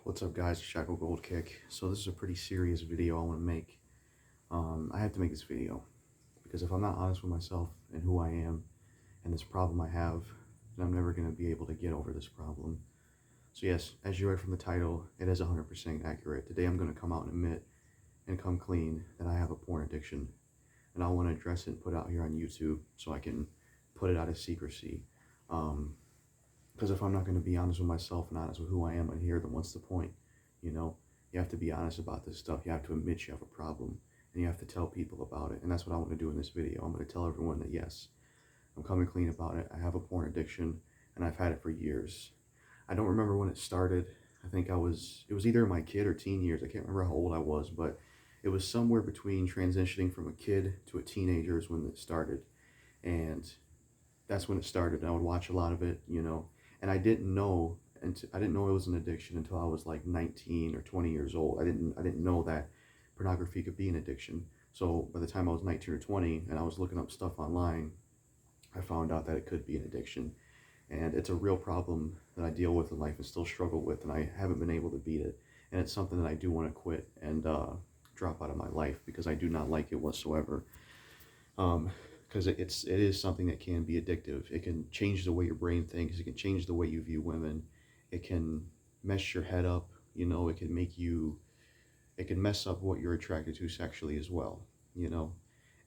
What's up, guys? It's JackalGoldKick. So this is a pretty serious video I want to make. I have to make this video because if I'm not honest with myself and who I am and this problem I have, then I'm never going to be able to get over this problem. So yes, as you read from the title, it is 100% accurate. Today I'm going to come out and admit and come clean that I have a porn addiction, and I want to address it and put it out here on YouTube so I can put it out of secrecy. Because if I'm not going to be honest with myself and honest with who I am on here, then what's the point? You know, you have to be honest about this stuff. You have to admit you have a problem, and you have to tell people about it. And that's what I want to do in this video. I'm going to tell everyone that yes, I'm coming clean about it. I have a porn addiction, and I've had it for years. I don't remember when it started. I think it was either my kid or teen years. I can't remember how old I was, but it was somewhere between transitioning from a kid to a teenager is when it started. And that's when it started. I would watch a lot of it, you know. And I didn't know it was an addiction until I was like 19 or 20 years old. I didn't know that pornography could be an addiction. So by the time I was 19 or 20 and I was looking up stuff online, I found out that it could be an addiction. And it's a real problem that I deal with in life and still struggle with, and I haven't been able to beat it. And it's something that I do want to quit and drop out of my life because I do not like it whatsoever. Because it is something that can be addictive. It can change the way your brain thinks. It can change the way you view women. It can mess your head up. You know, it can mess up what you're attracted to sexually as well, you know.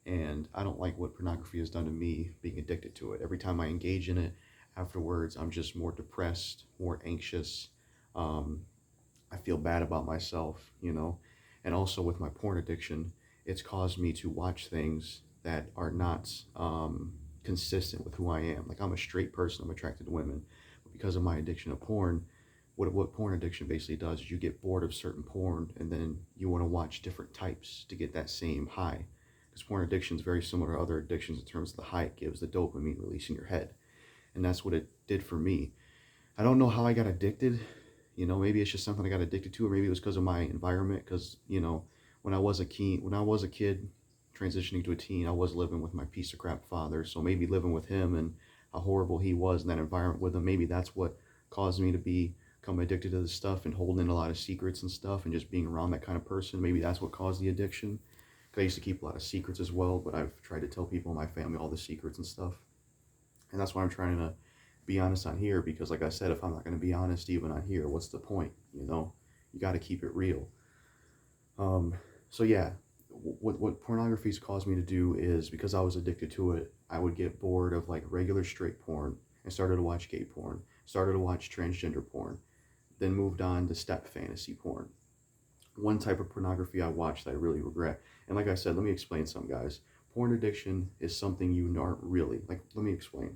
And I don't like what pornography has done to me, being addicted to it. Every time I engage in it, afterwards, I'm just more depressed, more anxious. I feel bad about myself, you know. And also with my porn addiction, it's caused me to watch things that are not consistent with who I am. Like, I'm a straight person, I'm attracted to women, but because of my addiction to porn, what porn addiction basically does is you get bored of certain porn and then you want to watch different types to get that same high. Because porn addiction is very similar to other addictions in terms of the high it gives, the dopamine release in your head. And that's what it did for me. I don't know how I got addicted. You know, maybe it's just something I got addicted to, or maybe it was because of my environment. Because, you know, when I was a kid, transitioning to a teen, I was living with my piece of crap father. So maybe living with him and how horrible he was in that environment with him, maybe that's what caused me to become addicted to this stuff and holding in a lot of secrets and stuff and just being around that kind of person. Maybe that's what caused the addiction. Because I used to keep a lot of secrets as well, but I've tried to tell people in my family all the secrets and stuff. And that's why I'm trying to be honest on here, because like I said, if I'm not going to be honest even on here, what's the point? You know, you got to keep it real. So yeah, what pornography's caused me to do is, because I was addicted to it, I would get bored of like regular straight porn and started to watch gay porn, started to watch transgender porn, then moved on to step fantasy porn. One type of pornography I watched that I really regret. And like I said, let me explain some, guys. Porn addiction is something you aren't really, like, let me explain.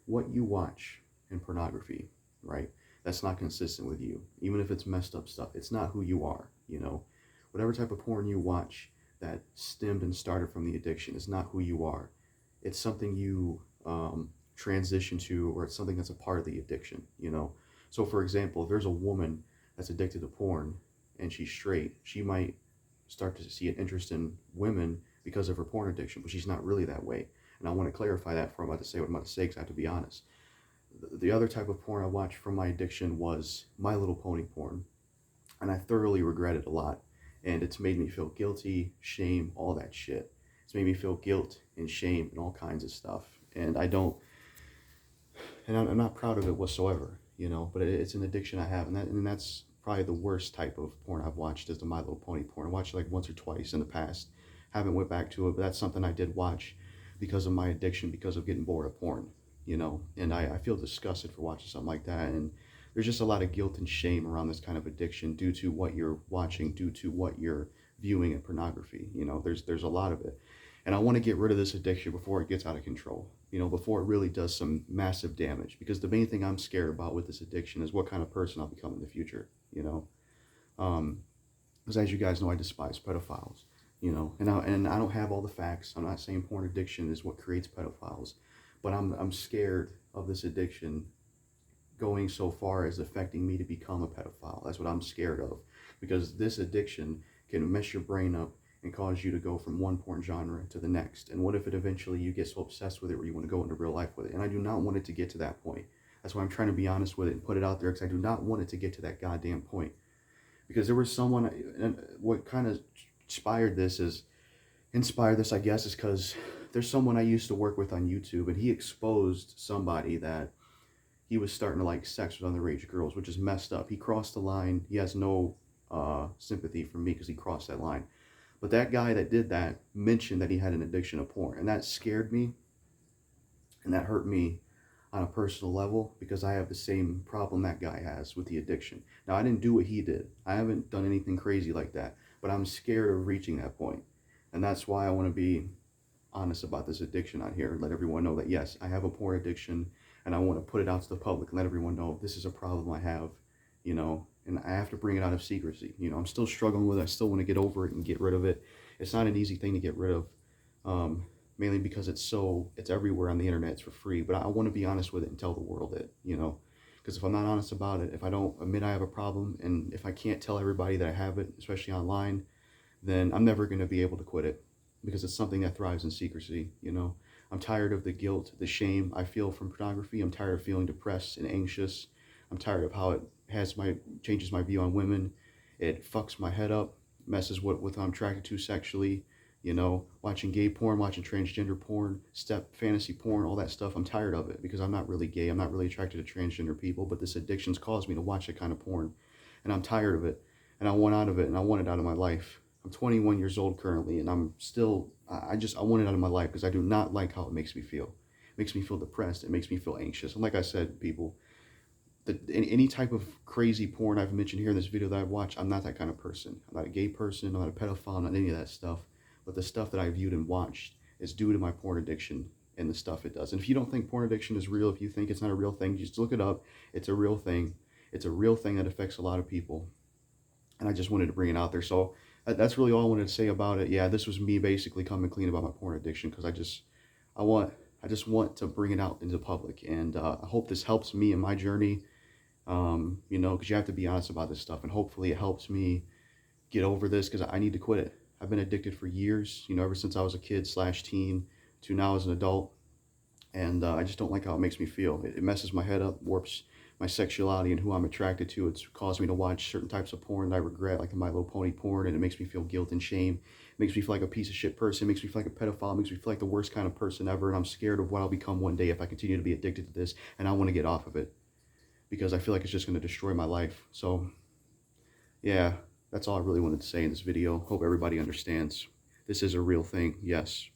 What you watch in pornography, right? That's not consistent with you. Even if it's messed up stuff, it's not who you are, you know? Whatever type of porn you watch that stemmed and started from the addiction is not who you are. It's something you transition to, or it's something that's a part of the addiction, you know? So for example, if there's a woman that's addicted to porn and she's straight, she might start to see an interest in women because of her porn addiction, but she's not really that way. And I want to clarify that before I'm about to say what I'm about to say, because I have to be honest. The other type of porn I watched from my addiction was My Little Pony porn, and I thoroughly regret it a lot. And it's made me feel guilty, shame, all that shit. It's made me feel guilt and shame and all kinds of stuff. And I'm not proud of it whatsoever, you know, but it's an addiction I have. And that's probably the worst type of porn I've watched, is the My Little Pony porn. I watched it like once or twice in the past. Haven't went back to it, but that's something I did watch because of my addiction, because of getting bored of porn, you know. And I feel disgusted for watching something like that. And there's just a lot of guilt and shame around this kind of addiction due to what you're watching, due to what you're viewing in pornography. You know, there's a lot of it. And I want to get rid of this addiction before it gets out of control, you know, before it really does some massive damage. Because the main thing I'm scared about with this addiction is what kind of person I'll become in the future, you know. Because as you guys know, I despise pedophiles, you know, and I don't have all the facts. I'm not saying porn addiction is what creates pedophiles, but I'm scared of this addiction going so far as affecting me to become a pedophile. That's what I'm scared of, because this addiction can mess your brain up and cause you to go from one porn genre to the next. And what if it eventually you get so obsessed with it where you want to go into real life with it? And I do not want it to get to that point. That's why I'm trying to be honest with it and put it out there, because I do not want it to get to that goddamn point. because there was someone, and what kind of inspired this, I guess, is because there's someone I used to work with on YouTube, and he exposed somebody that he was starting to like sex with underage girls, which is messed up. He crossed the line. He has no sympathy for me because he crossed that line. But that guy that did that mentioned that he had an addiction to porn, and that scared me, and that hurt me on a personal level because I have the same problem that guy has with the addiction. Now, I didn't do what he did. I haven't done anything crazy like that, but I'm scared of reaching that point. And that's why I want to be honest about this addiction on here and let everyone know that, yes, I have a porn addiction, and I want to put it out to the public and let everyone know this is a problem I have, you know, and I have to bring it out of secrecy. You know, I'm still struggling with it. I still want to get over it and get rid of it. It's not an easy thing to get rid of. Mainly because it's everywhere on the internet, it's for free, but I want to be honest with it and tell the world it, you know, because if I'm not honest about it, if I don't admit I have a problem, and if I can't tell everybody that I have it, especially online, then I'm never going to be able to quit it, because it's something that thrives in secrecy, you know. I'm tired of the guilt, the shame I feel from pornography. I'm tired of feeling depressed and anxious. I'm tired of how it changes my view on women. It fucks my head up, messes with how I'm attracted to sexually. You know, watching gay porn, watching transgender porn, step fantasy porn, all that stuff. I'm tired of it because I'm not really gay. I'm not really attracted to transgender people, but this addiction's caused me to watch that kind of porn. And I'm tired of it. And I want out of it, and I want it out of my life. I'm 21 years old currently, and I'm still, I want it out of my life because I do not like how it makes me feel. It makes me feel depressed. It makes me feel anxious. And like I said, people, any type of crazy porn I've mentioned here in this video that I've watched, I'm not that kind of person. I'm not a gay person. I'm not a pedophile. I'm not any of that stuff. But the stuff that I viewed and watched is due to my porn addiction and the stuff it does. And if you don't think porn addiction is real, if you think it's not a real thing, just look it up. It's a real thing. It's a real thing that affects a lot of people. And I just wanted to bring it out there. So that's really all I wanted to say about it. Yeah, this was me basically coming clean about my porn addiction, because I just want to bring it out into the public. And I hope this helps me in my journey, you know, because you have to be honest about this stuff. And hopefully it helps me get over this, because I need to quit it. I've been addicted for years, you know, ever since I was a kid / teen to now as an adult. And I just don't like how it makes me feel. It messes my head up, warps my sexuality and who I'm attracted to. It's caused me to watch certain types of porn that I regret, like the My Little Pony porn, and it makes me feel guilt and shame. It makes me feel like a piece of shit person. It makes me feel like a pedophile. It makes me feel like the worst kind of person ever, and I'm scared of what I'll become one day if I continue to be addicted to this, and I want to get off of it because I feel like it's just going to destroy my life. So, yeah. That's all I really wanted to say in this video. Hope everybody understands. This is a real thing, yes.